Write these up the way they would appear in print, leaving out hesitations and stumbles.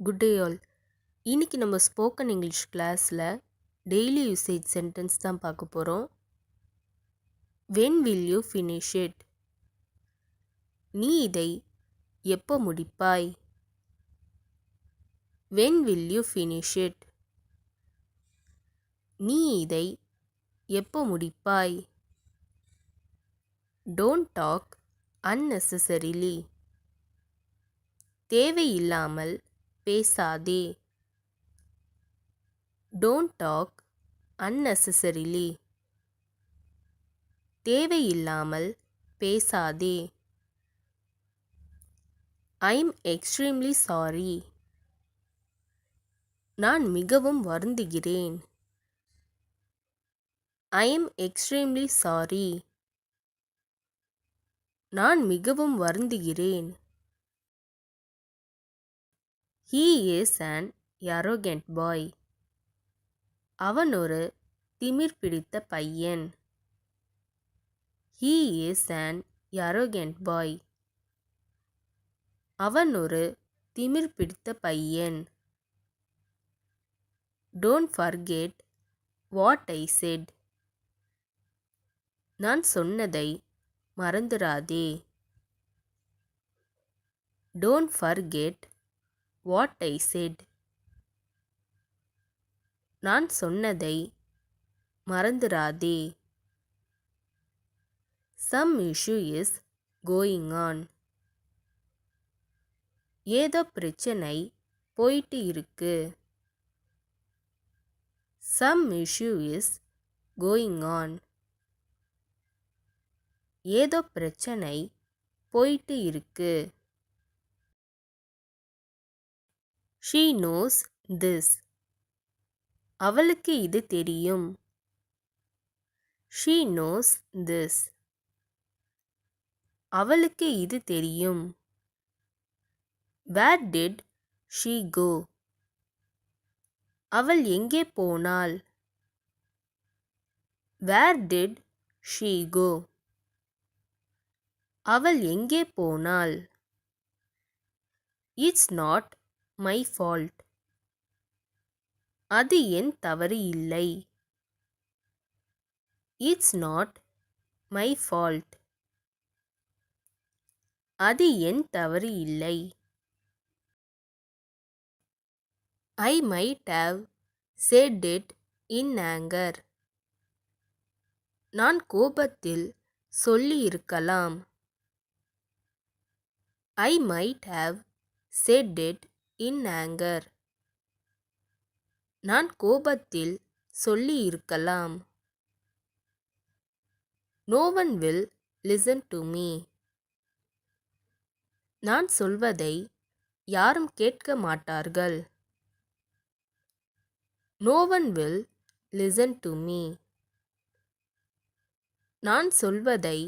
Good day all. இன்னைக்கு நம்ம spoken English கிளாஸில் டெய்லி யூசேஜ் சென்டென்ஸ் தான் பார்க்க போகிறோம். When will you finish it? நீ இதை எப்போ முடிப்பாய்? When will you finish it? நீ இதை எப்போ முடிப்பாய்? Don't talk unnecessarily. தேவையில்லாமல் பேசாதே. Don't talk unnecessarily. தேவையில்லாமல் பேசாதே. I'm extremely sorry. நான் மிகவும் வருந்துகிறேன். I'm extremely sorry. நான் மிகவும் வருந்துகிறேன். He is an arrogant boy. அவன் ஒரு திமிர் பிடித்த பையன். He is an arrogant boy. அவன் ஒரு திமிர் பிடித்த பையன். Don't forget what I said. நான் சொன்னதை மறந்துடாதே. Don't forget what I said. நான் சொன்னதை மறந்துடாதே. Some issue is going on. ஏதோ பிரச்சனை போயிட்டு இருக்கு. Some issue is going on. ஏதோ பிரச்சனை போயிட்டு இருக்கு. She knows this. அவளுக்கு இது தெரியும். She knows this. அவளுக்கு இது தெரியும். Where did she go? அவள் எங்கே போனாள்? Where did she go? அவள் எங்கே போனாள்? It's not my fault. அது என் தவறு இல்லை. It's not my fault. அது என் தவறு இல்லை. I might have said it in anger. நான் கோபத்தில் சொல்லியிருக்கலாம். I might have said it in anger. நான் கோபத்தில் சொல்லியிருக்கலாம். No one will listen to me. நான் சொல்வதை யாரும் கேட்க மாட்டார்கள். No one will listen to me. நான் சொல்வதை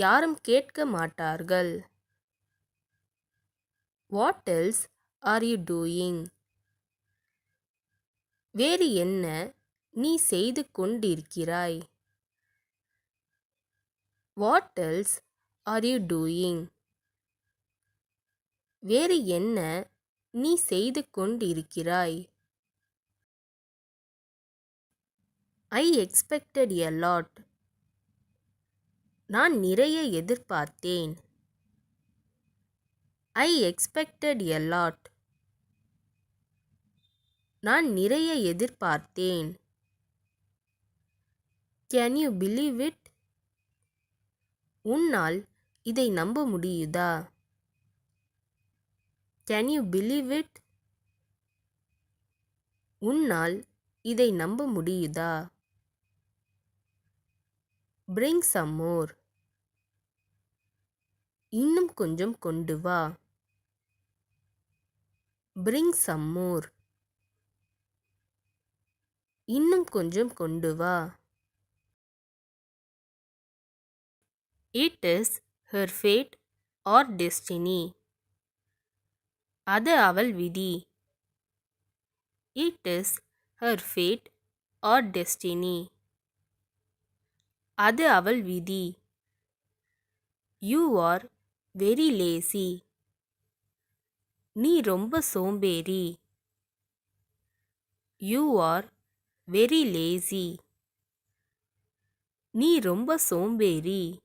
யாரும் கேட்க மாட்டார்கள். What else are you doing? வேறு என்ன நீ செய்து கொண்டிருக்கிறாய்? What else are you doing? வேறு என்ன நீ செய்து கொண்டிருக்கிறாய்? I expected a lot. நான் நிறைய எதிர்பார்த்தேன். I expected a lot. நான் நிறைய எதிர்பார்த்தேன். Can you believe it? உன்னால் இதை நம்ப முடியுதா? Can you believe it? உன்னால் இதை நம்ப முடியுதா? Bring some more. இன்னும் கொஞ்சம் கொண்டு வா. Bring some more. இன்னும் கொஞ்சம் கொண்டு வா. It is her fate or destiny. அது அவள் விதி. It is her fate or destiny. அது அவள் விதி. You are very lazy. நீ ரொம்ப சோம்பேறி. You are very lazy. நீ ரொம்ப சோம்பேறி.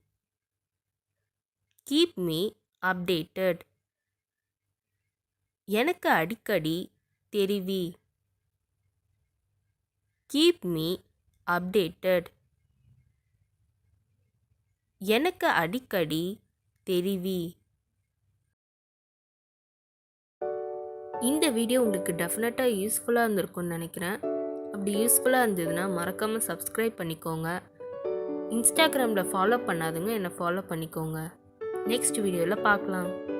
Keep me updated. எனக்கு அடிக்கடி தெரிவி. Keep me updated. எனக்கு அடிக்கடி தெரிவி. இந்த வீடியோ உங்களுக்கு டெஃபினட்டாக யூஸ்ஃபுல்லாக இருந்திருக்கும்னு நினைக்கிறேன். அப்படி யூஸ்ஃபுல்லாக இருந்ததுன்னா மறக்காமல் சப்ஸ்கிரைப் பண்ணிக்கோங்க. இன்ஸ்டாகிராமில் ஃபாலோ பண்ணாதுங்க, என்னை ஃபாலோ பண்ணிக்கோங்க. நெக்ஸ்ட் வீடியோவில் பார்க்கலாம்.